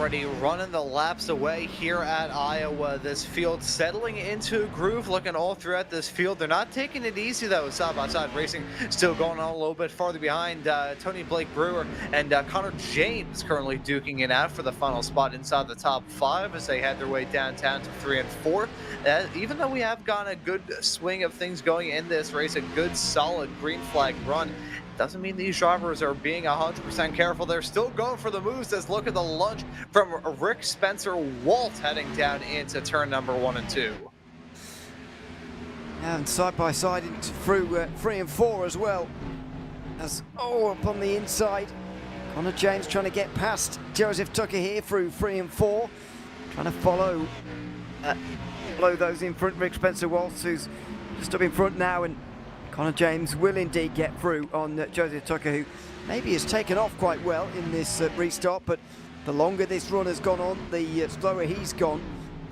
already running the laps away here at Iowa. This field settling into a groove, looking all throughout this field. They're not taking it easy though. Side-by-side racing still going on a little bit farther behind. Tony Blake Brewer and Connor James currently duking it out for the final spot inside the top 5 as they head their way downtown to 3 and 4. Even though we have gotten a good swing of things going in this race, a good solid green flag run, doesn't mean these drivers are being 100% careful. They're still going for the moves. Let's look at the lunge from Rick Spencer Walt heading down into turn number 1 and 2. And side by side into through 3 and 4 as well. As up on the inside, Connor James trying to get past Joseph Tucker here through 3 and 4, trying to follow those in front. Rick Spencer Walt, who's just up in front now, and Connor James will indeed get through on Joseph Tucker, who maybe has taken off quite well in this restart, but the longer this run has gone on, the slower he's gone.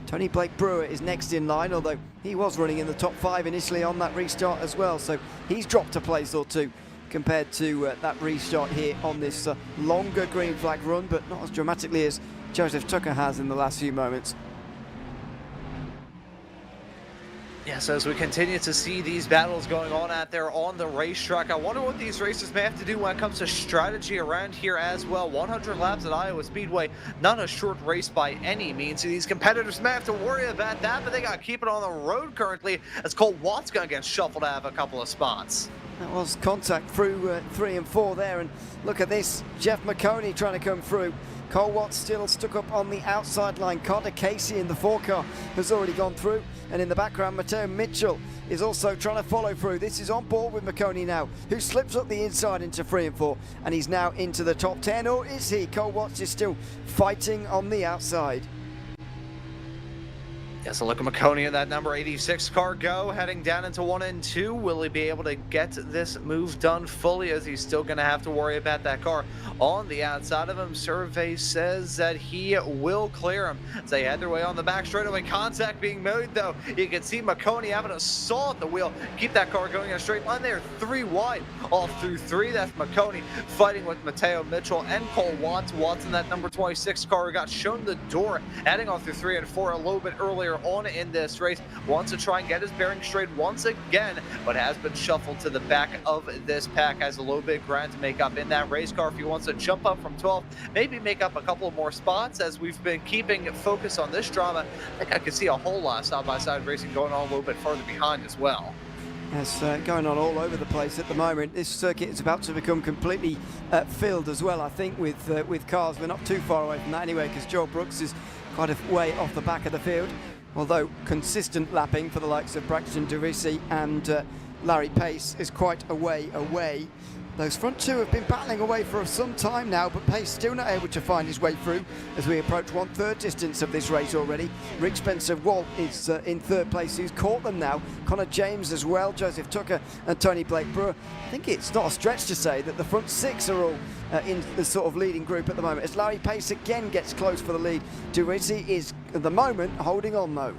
Tony Blake Brewer is next in line, although he was running in the top 5 initially on that restart as well, so he's dropped a place or two compared to that restart here on this longer green flag run, but not as dramatically as Joseph Tucker has in the last few moments. Yes, as we continue to see these battles going on out there on the racetrack, I wonder what these racers may have to do when it comes to strategy around here as well. 100 laps at Iowa Speedway, not a short race by any means. So these competitors may have to worry about that, but they got to keep it on the road currently as Cole Watt's going to get shuffled out of a couple of spots. That was contact through 3 and 4 there, and look at this, Jeff Maconi trying to come through. Cole Watt still stuck up on the outside line. Carter Casey in the 4 car has already gone through, and in the background Mateo Mitchell is also trying to follow through. This is on board with Maconi now, who slips up the inside into 3 and 4, and he's now into the top 10, or is he? Cole Watts is still fighting on the outside. Yes, a look at Maconi in that number 86 car go, heading down into 1 and 2. Will he be able to get this move done fully, as he's still going to have to worry about that car on the outside of him? Survey says that he will clear him as they head their way on the back straightaway. Contact being made though. You can see Maconi having a saw at the wheel. Keep that car going in a straight line there. 3 wide off through 3. That's Maconi fighting with Mateo Mitchell and Cole Watts. Watts in that number 26 car who got shown the door, heading off through 3 and 4 a little bit earlier on in this race. Wants to try and get his bearing straight once again, but has been shuffled to the back of this pack. Has a little bit of ground to make up in that race car if he wants to jump up from 12, maybe make up a couple of more spots. As we've been keeping focus on this drama, I think I could see a whole lot of side-by-side racing going on a little bit further behind as well. It's going on all over the place at the moment. This circuit is about to become completely filled as well, I think, with cars. We're not too far away from that anyway, because Joel Brooks is quite a way off the back of the field. Although consistent lapping for the likes of Braxton Derisi and Larry Pace is quite a way away. Those front two have been battling away for some time now, but Pace still not able to find his way through as we approach 1/3 distance of this race already. Rick Spencer Walt is in 3rd place, who's caught them now. Connor James as well, Joseph Tucker and Tony Blake Brewer. I think it's not a stretch to say that the front 6 are all in the sort of leading group at the moment, as Larry Pace again gets close for the lead. Derisi is at the moment holding on though.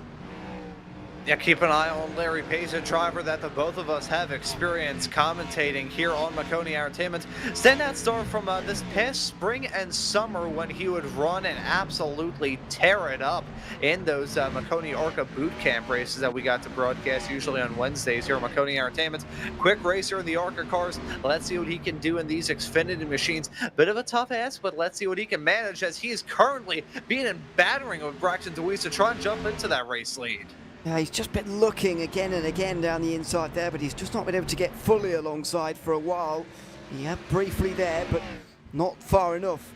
Yeah, keep an eye on Larry Pace, a driver that the both of us have experience commentating here on Maconi Entertainment. Standout star from this past spring and summer when he would run and absolutely tear it up in those Maconi Orca boot camp races that we got to broadcast usually on Wednesdays here on Maconi Entertainment. Quick racer in the Orca cars. Let's see what he can do in these Xfinity machines. Bit of a tough ask, but let's see what he can manage, as he is currently being in battering with Braxton Deweese to try and jump into that race lead. Yeah, he's just been looking again and again down the inside there, but he's just not been able to get fully alongside for a while. He had briefly there, but not far enough.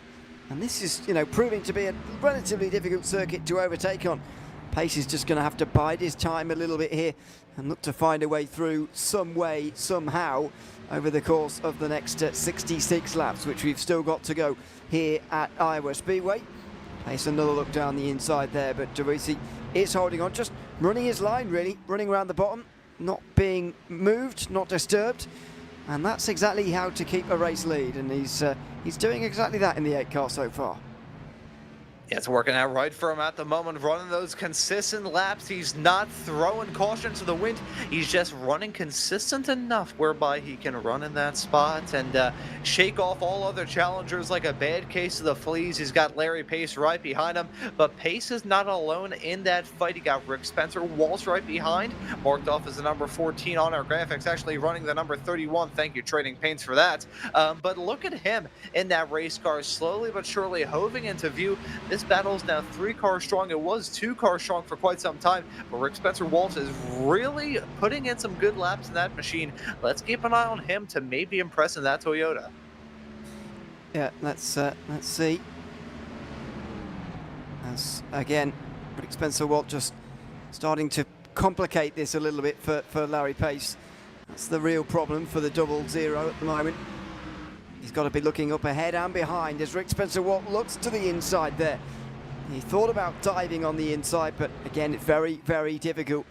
And this is, proving to be a relatively difficult circuit to overtake on. Pace is just going to have to bide his time a little bit here and look to find a way through some way, somehow, over the course of the next 66 laps, which we've still got to go here at Iowa Speedway. Pace another look down the inside there, but Derisi is holding on, just running his line really, running around the bottom, not being moved, not disturbed, and that's exactly how to keep a race lead, and he's doing exactly that in the 8 car so far. Yeah, it's working out right for him at the moment, running those consistent laps. He's not throwing caution to the wind. He's just running consistent enough whereby he can run in that spot and shake off all other challengers like a bad case of the fleas. He's got Larry Pace right behind him, but Pace is not alone in that fight. He got Rick Spencer Walsh right behind, marked off as the number 14 on our graphics, actually running the number 31. Thank you, Trading Paints, for that. But look at him in that race car, slowly but surely hoving into view. This battle is now 3 cars strong. It was 2 cars strong for quite some time, but Rick Spencer Walsh is really putting in some good laps in that machine. Let's keep an eye on him to maybe impress in that Toyota. Yeah, let's see. As again, Rick Spencer Walsh just starting to complicate this a little bit for Larry Pace. That's the real problem for the 00 at the moment. He's got to be looking up ahead and behind as Rick Spencer Walsh looks to the inside there. He thought about diving on the inside, but again, it's very, very difficult.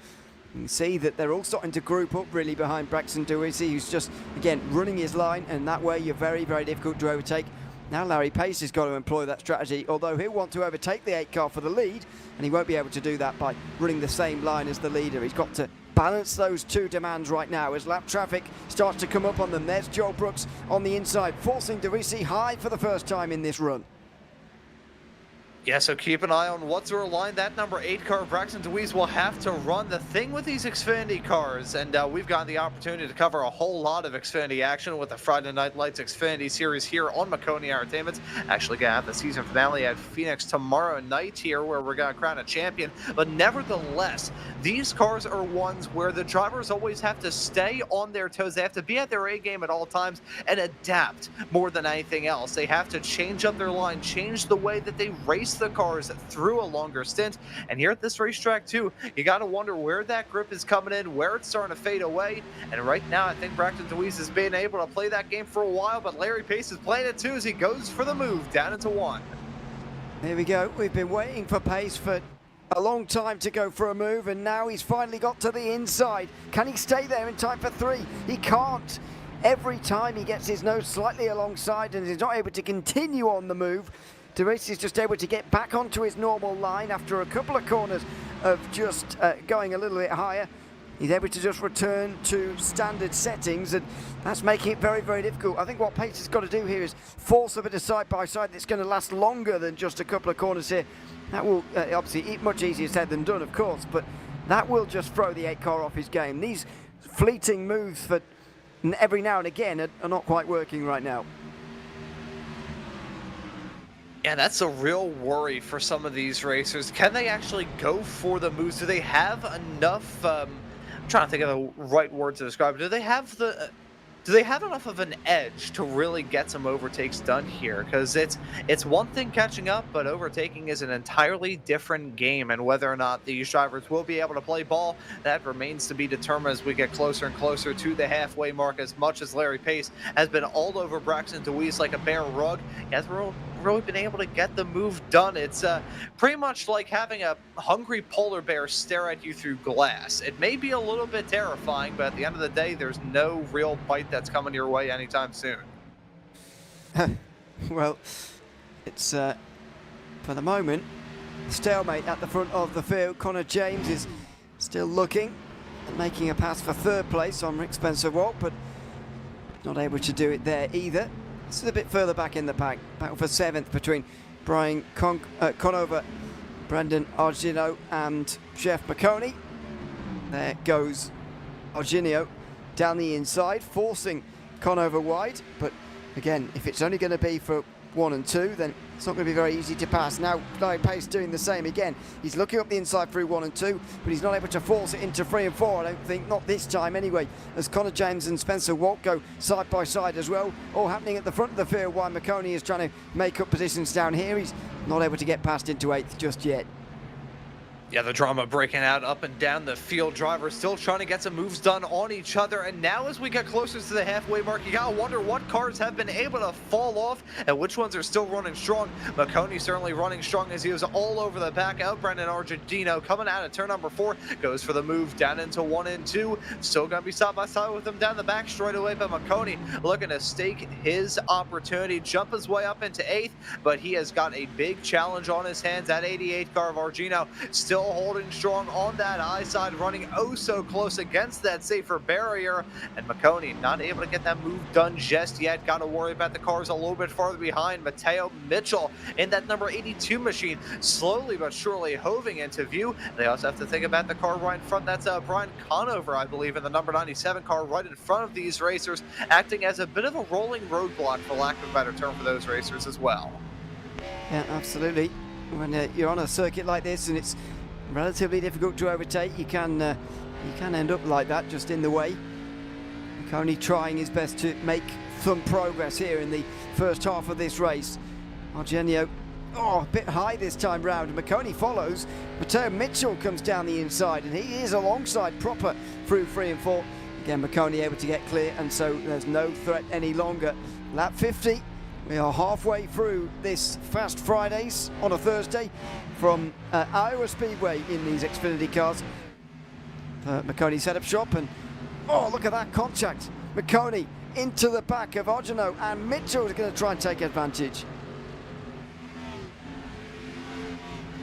You can see that they're all starting to group up really behind Braxton Duisi, who's just, again, running his line, and that way you're very, very difficult to overtake. Now Larry Pace has got to employ that strategy, although he'll want to overtake the 8 car for the lead, and he won't be able to do that by running the same line as the leader. He's got to balance those 2 demands right now as lap traffic starts to come up on them. There's Joe Brooks on the inside, forcing Duisi high for the first time in this run. Yeah, so keep an eye on what sort of line that number 8 car, Braxton Deweese, will have to run. The thing with these Xfinity cars, and we've gotten the opportunity to cover a whole lot of Xfinity action with the Friday Night Lights Xfinity Series here on Maconi Entertainment. Actually going to have the season finale at Phoenix tomorrow night here, where we're going to crown a champion. But nevertheless, these cars are ones where the drivers always have to stay on their toes. They have to be at their A game at all times and adapt more than anything else. They have to change up their line, change the way that they race the cars through a longer stint. And here at this racetrack too, you got to wonder where that grip is coming in, where it's starting to fade away. And right now, I think Braxton Deweese has been able to play that game for a while, but Larry Pace is playing it too as he goes for the move down into 1. Here we go. We've been waiting for Pace for a long time to go for a move, and now he's finally got to the inside. Can he stay there in time for 3? He can't. Every time he gets his nose slightly alongside and is not able to continue on the move, Deweese is just able to get back onto his normal line after a couple of corners of just going a little bit higher. He's able to just return to standard settings, and that's making it very, very difficult. I think what Pace has got to do here is force a bit of side-by-side that's going to last longer than just a couple of corners here. That will obviously much easier said than done, of course, but that will just throw the 8 car off his game. These fleeting moves for every now and again are not quite working right now. Yeah, that's a real worry for some of these racers. Can they actually go for the moves? Do they have enough, I'm trying to think of the right word to describe it. Do they have enough of an edge to really get some overtakes done here? Because it's one thing catching up, but overtaking is an entirely different game, and whether or not these drivers will be able to play ball, that remains to be determined as we get closer and closer to the halfway mark. As much as Larry Pace has been all over Braxton Deweese like a bear rug, he hasn't really been able to get the move done. It's pretty much like having a hungry polar bear stare at you through glass. It may be a little bit terrifying, but at the end of the day, there's no real bite that's coming your way anytime soon. Well, it's for the moment stalemate at the front of the field. Connor James is still looking and making a pass for 3rd place on Rick Spencer Walsh, but not able to do it there either. This is a bit further back in the pack. Battle for 7th between Brian Conover, Brendan Argino and Jeff Maconi. There goes Arginio down the inside, forcing Conover wide. But again, if it's only going to be for 1 and 2, then it's not going to be very easy to pass. Now, Larry Pace doing the same again. He's looking up the inside through 1 and 2, but he's not able to force it into 3 and 4, I don't think, not this time anyway, as Connor James and Spencer Walsh go side by side as well, all happening at the front of the field while Maconi is trying to make up positions down here. He's not able to get past into 8th just yet. Yeah, the drama breaking out up and down the field. Drivers still trying to get some moves done on each other. And now as we get closer to the halfway mark, you gotta wonder what cars have been able to fall off and which ones are still running strong. Maconi certainly running strong as he was all over the back of Brendan Argentino. Coming out of turn number 4, goes for the move down into 1 and 2. Still gonna be side by side with him down the back straight away, but Maconi looking to stake his opportunity, jump his way up into 8th, but he has got a big challenge on his hands. That 88 car of Argentino still holding strong on that high side, running oh so close against that safer barrier, and Maconi not able to get that move done just yet. Got to worry about the cars a little bit farther behind. Mateo Mitchell in that number 82 machine, slowly but surely hoving into view. They also have to think about the car right in front. That's Brian Conover, I believe, in the number 97 car right in front of these racers, acting as a bit of a rolling roadblock, for lack of a better term, for those racers as well. Yeah, absolutely. When you're on a circuit like this and it's relatively difficult to overtake, you can end up like that, just in the way. Maconi trying his best to make some progress here in the first half of this race. Argenio, a bit high this time round. Maconi follows. Mateo Mitchell comes down the inside, and he is alongside proper through 3 and 4. Again, Maconi able to get clear, and so there's no threat any longer. Lap 50. We are halfway through this Fast Fridays on a Thursday from Iowa Speedway in these Xfinity cars. Maconi setup shop, and look at that contact. Maconi into the back of Argentino, and Mitchell is going to try and take advantage.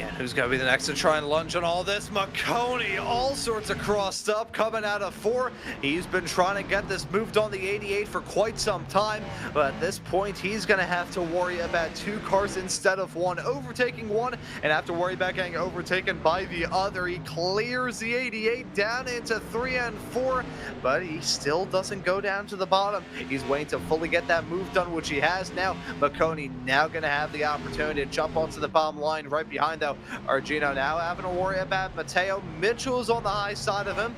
And who's going to be the next to try and lunge on all this? Maconi, all sorts of crossed up, coming out of 4. He's been trying to get this moved on the 88 for quite some time, but at this point, he's going to have to worry about 2 cars instead of 1, overtaking one and have to worry about getting overtaken by the other. He clears the 88 down into 3 and 4, but he still doesn't go down to the bottom. He's waiting to fully get that move done, which he has now. Maconi now going to have the opportunity to jump onto the bottom line. Right behind, though, Argentino now having to worry about Mateo Mitchell's on the high side of him.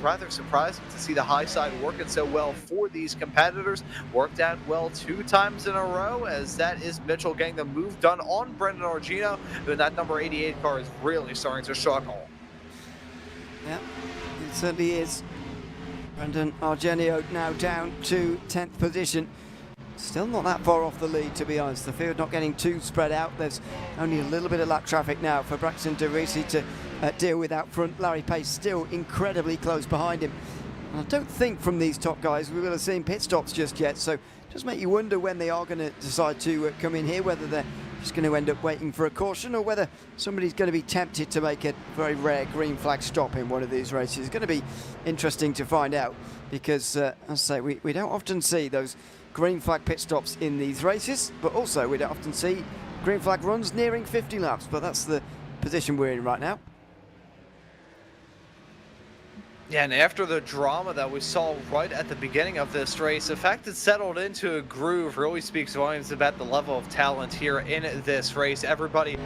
Rather surprising to see the high side working so well for these competitors. Worked out well 2 times in a row, as that is Mitchell getting the move done on Brendan Argentino, and that number 88 car is really starting to struggle. Yeah, it certainly is. Brendan Argentino now down to 10th position. Still not that far off the lead, to be honest. The field not getting too spread out. There's only a little bit of lap traffic now for Braxton DeRisi to deal with out front. Larry Pace still incredibly close behind him. And I don't think from these top guys we will have seen pit stops just yet, so just make you wonder when they are going to decide to come in here, whether they're just going to end up waiting for a caution or whether somebody's going to be tempted to make a very rare green flag stop in one of these races. It's going to be interesting to find out, because as I say, we don't often see those green flag pit stops in these races, but also we don't often see green flag runs nearing 50 laps, but that's the position we're in right now. Yeah, and after the drama that we saw right at the beginning of this race, the fact it settled into a groove really speaks volumes about the level of talent here in this race. Everybody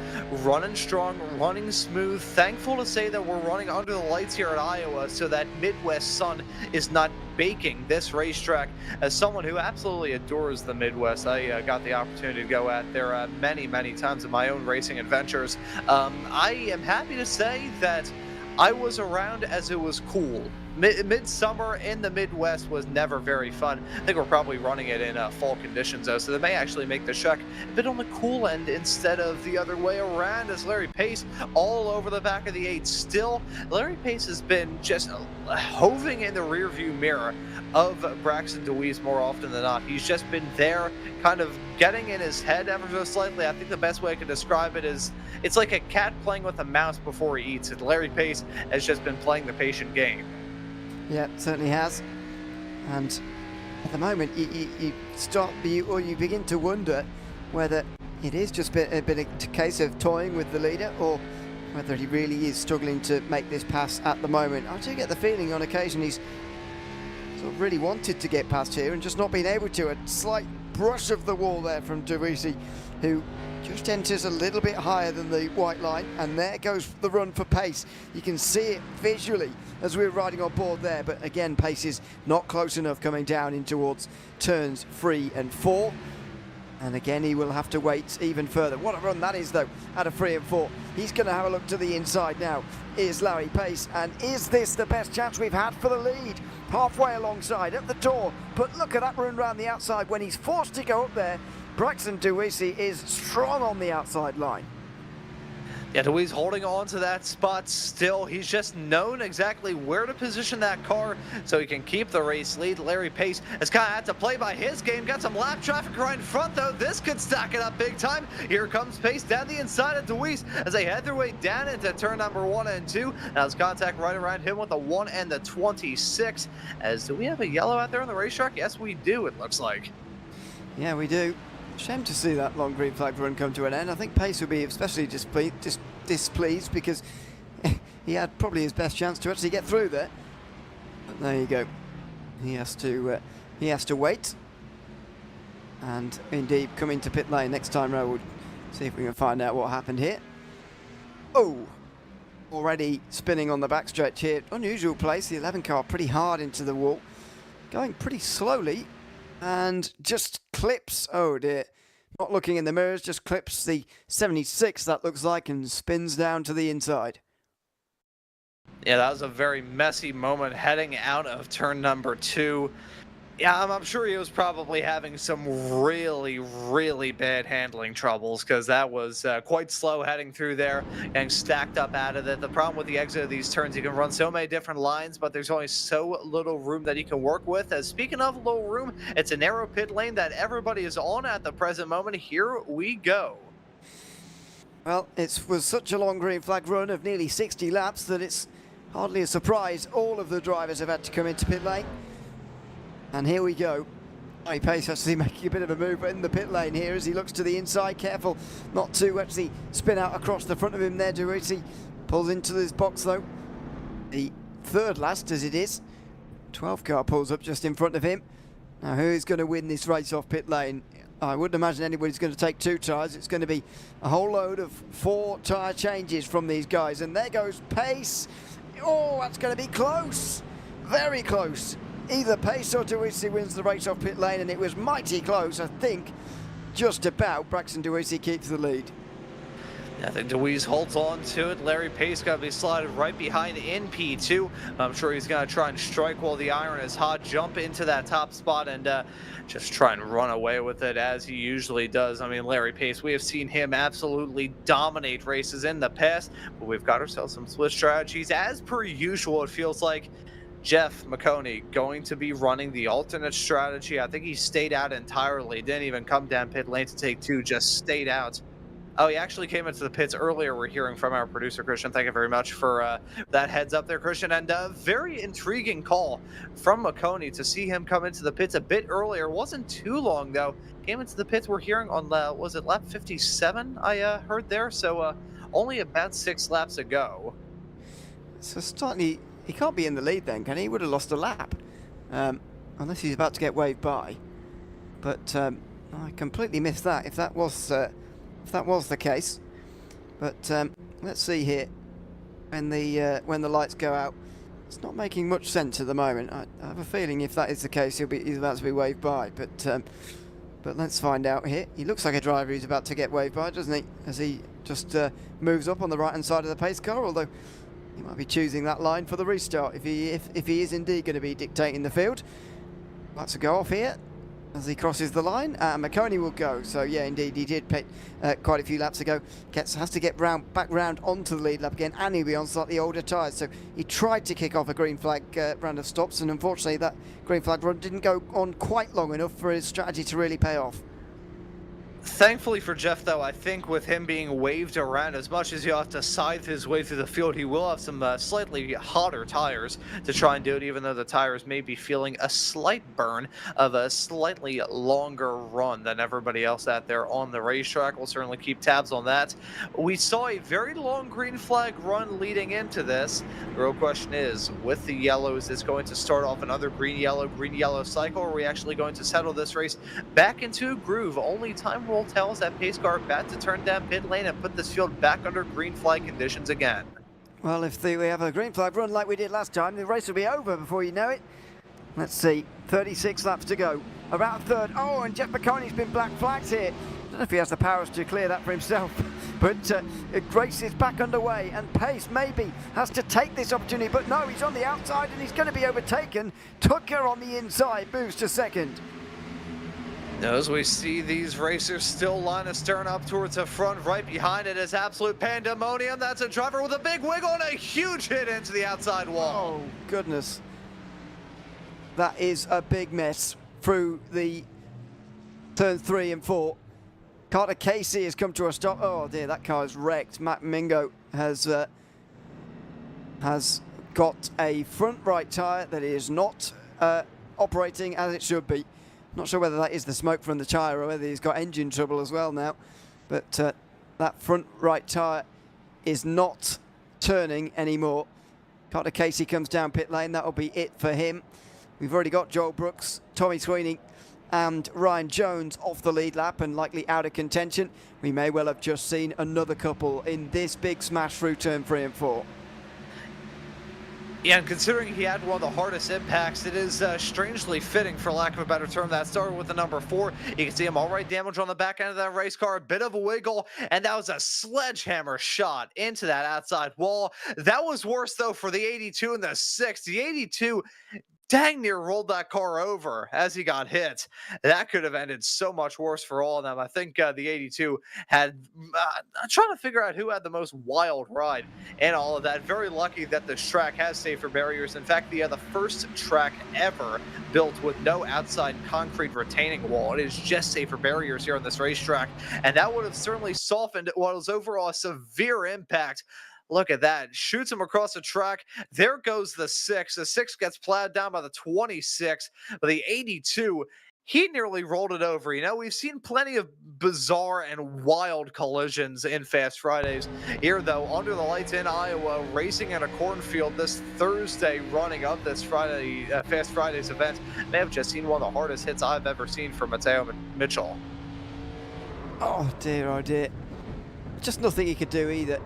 running strong, running smooth. Thankful to say that we're running under the lights here at Iowa, so that Midwest sun is not baking this racetrack. As someone who absolutely adores the Midwest, I got the opportunity to go out there many times in my own racing adventures. I am happy to say that I was around as it was cool. Midsummer in the Midwest was never very fun. I think we're probably running it in fall conditions, though, so they may actually make the track a bit on the cool end instead of the other way around, as Larry Pace all over the back of the 8 still. Larry Pace has been just hoving in the rearview mirror of Braxton DeWeese more often than not. He's just been there, kind of getting in his head ever so slightly. I think the best way I could describe it is it's like a cat playing with a mouse before he eats it. Larry Pace has just been playing the patient game. Yeah, it certainly has. And at the moment, you begin to wonder whether it is just a case of toying with the leader, or whether he really is struggling to make this pass at the moment. I do get the feeling on occasion he's sort of really wanted to get past here and just not been able to. A slight brush of the wall there from DeRisi, who just enters a little bit higher than the white line, and there goes the run for Pace. You can see it visually as we're riding on board there, but again, Pace is not close enough coming down in towards turns 3 and 4. And again, he will have to wait even further. What a run that is, though, out of 3 and 4. He's going to have a look to the inside now. Is Larry Pace, and is this the best chance we've had for the lead? Halfway alongside, at the door, but look at that run round the outside when he's forced to go up there. Braxton Duisi is strong on the outside line. Yeah, DeWeese holding on to that spot still. He's just known exactly where to position that car so he can keep the race lead. Larry Pace has kind of had to play by his game. Got some lap traffic right in front, though. This could stack it up big time. Here comes Pace down the inside of DeWeese as they head their way down into turn number 1 and 2. Now there's contact right around him with the 1 and the 26. Do we have a yellow out there on the racetrack? Yes, we do, it looks like. Yeah, we do. Shame to see that long green flag run come to an end. I think Pace will be especially displeased because he had probably his best chance to actually get through there. But there you go. He has to wait. And indeed, coming to pit lane next time round. We'll see if we can find out what happened here. Oh, already spinning on the backstretch here. Unusual place. The 11 car pretty hard into the wall, going pretty slowly. And just clips, oh dear, not looking in the mirrors, just clips the 76, that looks like, and spins down to the inside. Yeah, that was a very messy moment heading out of turn number 2. Yeah, I'm sure he was probably having some really, really bad handling troubles because that was quite slow heading through there and stacked up out of it. The problem with the exit of these turns, you can run so many different lines, but there's only so little room that you can work with. Speaking of little room, it's a narrow pit lane that everybody is on at the present moment. Here we go. Well, it was such a long green flag run of nearly 60 laps that it's hardly a surprise all of the drivers have had to come into pit lane. And here we go. Larry Pace actually making a bit of a move in the pit lane here as he looks to the inside. Careful not to actually spin out across the front of him there. Duisi pulls into this box though. The third last as it is. 12 car pulls up just in front of him. Now who's going to win this race off pit lane? I wouldn't imagine anybody's going to take 2 tyres. It's going to be a whole load of 4 tyre changes from these guys. And there goes Pace. Oh, that's going to be close. Very close. Either Pace or Duisi wins the race off pit lane, and it was mighty close. I think just about Braxton Duisi keeps the lead. I think DeWeese holds on to it. Larry Pace got to be slotted right behind in P2. I'm sure he's going to try and strike while the iron is hot, jump into that top spot, and just try and run away with it as he usually does. I mean, Larry Pace, we have seen him absolutely dominate races in the past, but we've got ourselves some switch strategies. As per usual, it feels like Jeff Maconi going to be running the alternate strategy. I think he stayed out entirely, didn't even come down pit lane to take 2, just stayed out. Oh, he actually came into the pits earlier. We're hearing from our producer, Christian. Thank you very much for that heads up there, Christian. And a very intriguing call from Maconi to see him come into the pits a bit earlier. Wasn't too long, though. Came into the pits, we're hearing on, was it lap 57 I heard there? So only about 6 laps ago. So slightly, he can't be in the lead then, can he? He would have lost a lap. Unless he's about to get waved by. But I completely missed that, if that was the case. But let's see here. When the lights go out, it's not making much sense at the moment. I have a feeling if that is the case, he's about to be waved by. But let's find out here. He looks like a driver who's about to get waved by, doesn't he? As he just moves up on the right-hand side of the pace car, although he might be choosing that line for the restart if he is indeed going to be dictating the field. Let's go off here as he crosses the line. Maconi will go. So yeah, indeed, he did pit quite a few laps ago. Has to get back round onto the lead lap again, and he'll be on slightly older tyres. So he tried to kick off a green flag round of stops, and unfortunately that green flag run didn't go on quite long enough for his strategy to really pay off. Thankfully for Jeff, though, I think with him being waved around, as much as he'll have to scythe his way through the field, he will have some slightly hotter tires to try and do it, even though the tires may be feeling a slight burn of a slightly longer run than everybody else out there on the racetrack. We'll certainly keep tabs on that. We saw a very long green flag run leading into this. The real question is, with the yellows, is going to start off another green-yellow cycle, or are we actually going to settle this race back into a groove? Only time will tell us that pace car about to turn down pit lane and put this field back under green flag conditions again. Well, if we have a green flag run like we did last time, the race will be over before you know it. Let's see, 36 laps to go. About third. Oh, and Jeff Maconi's been black flagged here. I don't know if he has the powers to clear that for himself, but Grace is back underway, and Pace maybe has to take this opportunity, but no, he's on the outside and he's going to be overtaken. Tucker on the inside moves to second. As we see these racers still line astern up towards the front, right behind it is absolute pandemonium. That's a driver with a big wiggle and a huge hit into the outside wall. Oh, goodness. That is a big mess through the turn 3 and 4. Carter Casey has come to a stop. Oh dear, that car is wrecked. Matt Mingo has got a front right tyre that is not operating as it should be. Not sure whether that is the smoke from the tyre or whether he's got engine trouble as well now. But that front right tyre is not turning anymore. Carter Casey comes down pit lane. That'll be it for him. We've already got Joel Brooks, Tommy Sweeney and Ryan Jones off the lead lap and likely out of contention. We may well have just seen another couple in this big smash through turn 3 and 4. Yeah, and considering he had one of the hardest impacts, it is strangely fitting, for lack of a better term, that started with the number 4. You can see him already damaged on the back end of that race car, a bit of a wiggle, and that was a sledgehammer shot into that outside wall. That was worse, though, for the 82 and the 6. The 82 dang near rolled that car over as he got hit. That could have ended so much worse for all of them. I think the 82 had, I'm trying to figure out who had the most wild ride and all of that. Very lucky that this track has safer barriers. In fact, the first track ever built with no outside concrete retaining wall. It is just safer barriers here on this racetrack. And that would have certainly softened what was overall a severe impact. Look at that. Shoots him across the track. There goes the 6. The 6 gets plowed down by the 26. But the 82, he nearly rolled it over. You know, we've seen plenty of bizarre and wild collisions in Fast Fridays. Here, though, under the lights in Iowa, racing in a cornfield this Thursday running of this Friday Fast Fridays event, may have just seen one of the hardest hits I've ever seen from Mateo Mitchell. Oh, dear. Just nothing he could do either.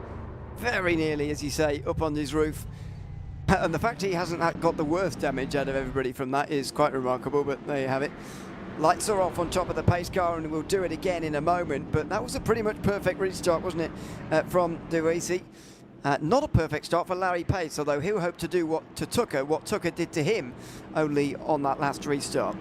Very nearly, as you say, up on his roof. And the fact he hasn't got the worst damage out of everybody from that is quite remarkable, but there you have it. Lights are off on top of the pace car, and we'll do it again in a moment, but that was a pretty much perfect restart, wasn't it, from Duisi. Not a perfect start for Larry Pace, although he'll hope to do what Tucker did to him only on that last restart.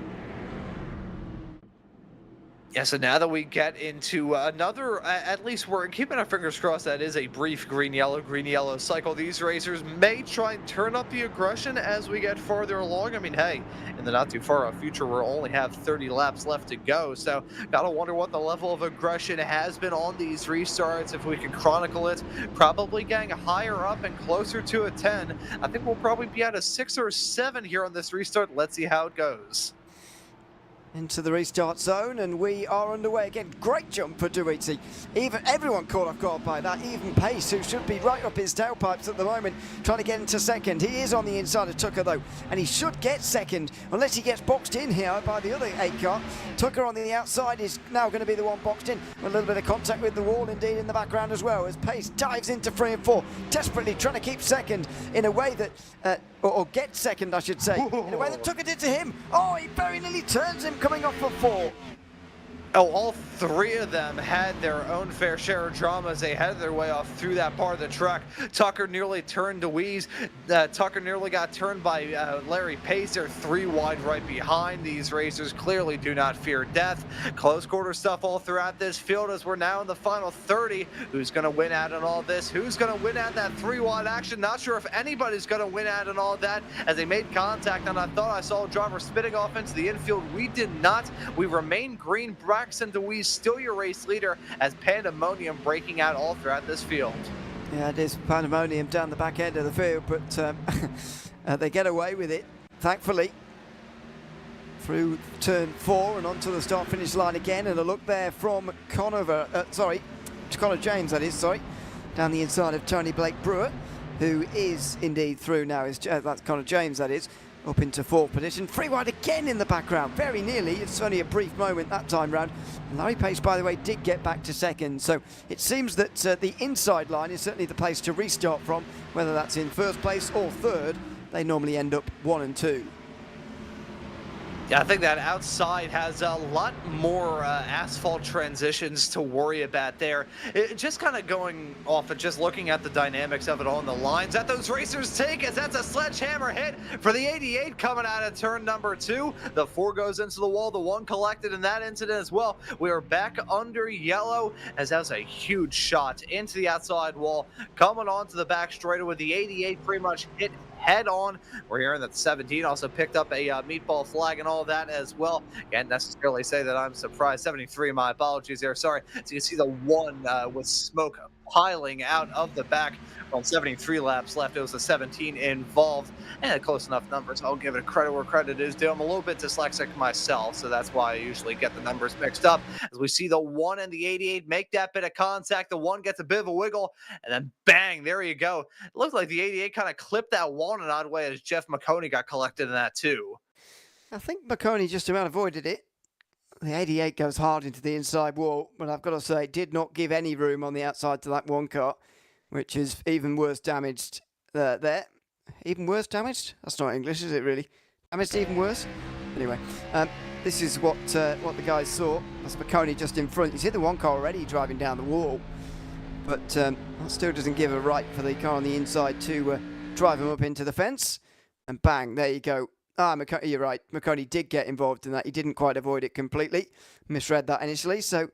Yeah, so now that we get into another, at least we're keeping our fingers crossed that is a brief green-yellow cycle. These racers may try and turn up the aggression as we get farther along. I mean, hey, in the not too far off future, we'll only have 30 laps left to go. So gotta wonder what the level of aggression has been on these restarts. If we can chronicle it, probably getting higher up and closer to a 10. I think we'll probably be at a 6 or 7 here on this restart. Let's see how it goes. Into the restart zone, and we are underway again. Great jump for Duiti. Everyone caught off guard by that. Even Pace, who should be right up his tailpipes at the moment, trying to get into second. He is on the inside of Tucker though, and he should get second unless he gets boxed in here by the other 8 car. Tucker on the outside is now going to be the one boxed in. A little bit of contact with the wall indeed in the background as well, as Pace dives into 3 and 4, desperately trying to keep second in a way that or get second, I should say, in a way that Tucker did to him. Oh, he very nearly turns him coming off for 4. Oh, all 3 of them had their own fair share of drama as they headed their way off through that part of the track. Tucker nearly turned Deweese. Tucker nearly got turned by Larry Pace. They're 3 wide right behind. These racers clearly do not fear death. Close quarter stuff all throughout this field as we're now in the final 30. Who's going to win out in all this? Who's going to win out that 3 wide action? Not sure if anybody's going to win out in all that as they made contact, and I thought I saw a driver spitting off into the infield. We did not. We remain green. Braxton DeWeese still your race leader as pandemonium breaking out all throughout this field. Yeah, it is pandemonium down the back end of the field, but they get away with it, thankfully. Through turn 4 and onto the start-finish line again, and a look there from Connor James, that is, down the inside of Tony Blake Brewer, who is indeed through now. That's Connor James, that is. Up into 4th position. 3 wide again in the background, very nearly. It's only a brief moment that time round. And Larry Pace, by the way, did get back to second. So it seems that the inside line is certainly the place to restart from, whether that's in 1st place or 3rd. They normally end up 1 and 2. Yeah, I think that outside has a lot more asphalt transitions to worry about there. Just kind of going off and just looking at the dynamics of it on the lines that those racers take, as that's a sledgehammer hit for the 88 coming out of turn number 2. The 4 goes into the wall, the 1 collected in that incident as well. We are back under yellow, as that was a huge shot into the outside wall, coming onto the back straightaway with the 88 pretty much hit head on. We're hearing that 17 also picked up a meatball flag and all that as well. Can't necessarily say that I'm surprised. 73, my apologies there. Sorry. So you can see the 1 with smoke piling out of the back. On 73 laps left, it was the 17 involved, and close enough numbers. I'll give it credit where credit is due. I'm a little bit dyslexic myself, so that's why I usually get the numbers mixed up. As we see the 1 and the 88 make that bit of contact, the 1 gets a bit of a wiggle, and then bang, there you go. It looked like the 88 kind of clipped that wall in an odd way, as Jeff Maconi got collected in that too. I think Maconi just about avoided it. The 88 goes hard into the inside wall, but I've got to say, it did not give any room on the outside to that 1 car, which is even worse damaged there. Even worse damaged? That's not English, is it really? Damaged even worse? Anyway, this is what the guys saw. That's Maconi just in front. You see the 1 car already driving down the wall, but that still doesn't give a right for the car on the inside to drive him up into the fence. And bang, there you go. You're right. Maconi did get involved in that. He didn't quite avoid it completely. Misread that initially. So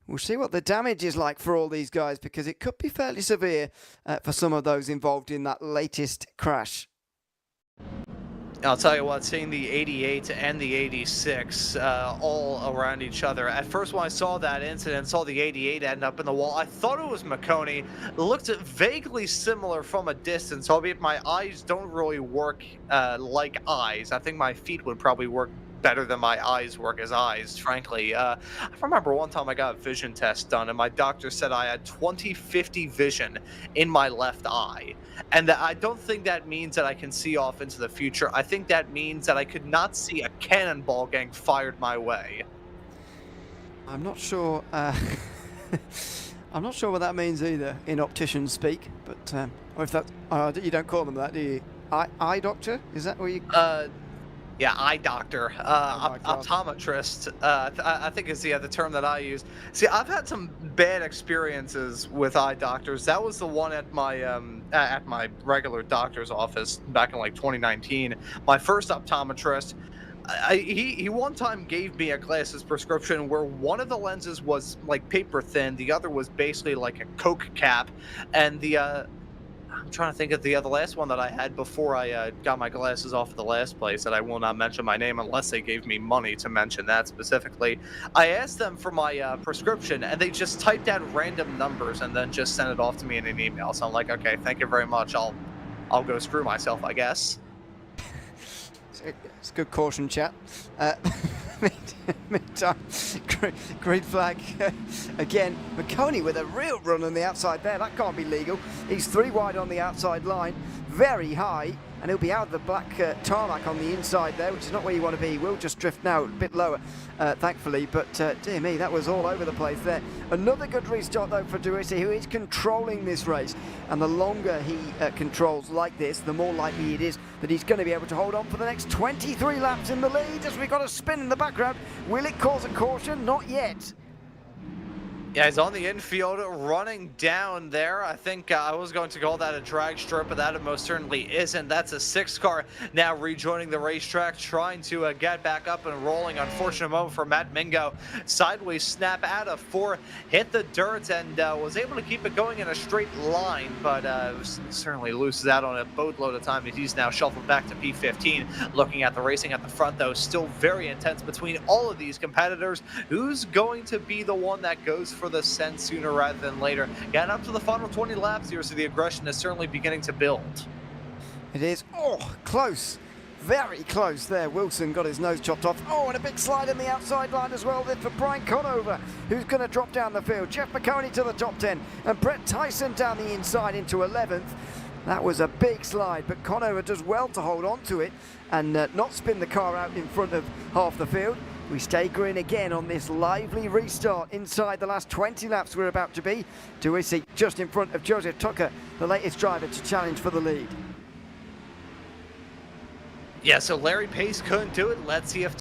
we'll see what the damage is like for all these guys, because it could be fairly severe for some of those involved in that latest crash. I'll tell you what, seeing the 88 and the 86 all around each other. At first, when I saw that incident, saw the 88 end up in the wall, I thought it was Maconi. It looked vaguely similar from a distance, albeit my eyes don't really work like eyes. I think my feet would probably work better than my eyes work as eyes, frankly. I remember one time I got a vision test done, and my doctor said I had 20/50 vision in my left eye. And I don't think that means that I can see off into the future. I think that means that I could not see a cannonball getting fired my way. I'm not sure. I'm not sure what that means either in optician speak. But or if that you don't call them that, do you? Eye doctor? Is that what you? Yeah, eye doctor, optometrist, I think is the term that I use. See, I've had some bad experiences with eye doctors. That was the one at my regular doctor's office back in like 2019. My first optometrist, he one time gave me a glasses prescription where one of the lenses was like paper thin, the other was basically like a Coke cap, and I'm trying to think of the last one that I had before I got my glasses off at the last place, that I will not mention my name unless they gave me money to mention that specifically. I asked them for my prescription, and they just typed out random numbers and then just sent it off to me in an email. So I'm like, okay, thank you very much. I'll go screw myself, I guess. It's good caution, chat. Meantime, green flag again. Maconi with a real run on the outside there. That can't be legal. He's 3 wide on the outside line, very high, and he'll be out of the black tarmac on the inside there, which is not where you want to be. He will just drift now a bit lower, thankfully, but dear me, that was all over the place there. Another good restart though for Duisi, who is controlling this race, and the longer he controls like this, the more likely it is that he's going to be able to hold on for the next 23 laps in the lead. As we got a spin in the background, will it cause a caution? Not yet. Yeah, he's on the infield, running down there. I think I was going to call that a drag strip, but that most certainly isn't. That's a 6 car now rejoining the racetrack, trying to get back up and rolling. Unfortunate moment for Matt Mingo. Sideways snap out of 4, hit the dirt, and was able to keep it going in a straight line, but certainly loses out on a boatload of time. He's now shuffled back to P15. Looking at the racing at the front, though, still very intense between all of these competitors. Who's going to be the one that goes for the send sooner rather than later? Getting up to the final 20 laps here, so the aggression is certainly beginning to build. It is. Oh, close. Very close there. Wilson got his nose chopped off. Oh, and a big slide in the outside line as well there for Brian Conover, who's going to drop down the field. Jeff Maconi to the top 10, and Brett Tyson down the inside into 11th. That was a big slide, but Conover does well to hold on to it and not spin the car out in front of half the field. We stay green again on this lively restart inside the last 20 laps we're about to be. Duisi just in front of Joseph Tucker, the latest driver to challenge for the lead. Yeah, so Larry Pace couldn't do it. Let's see if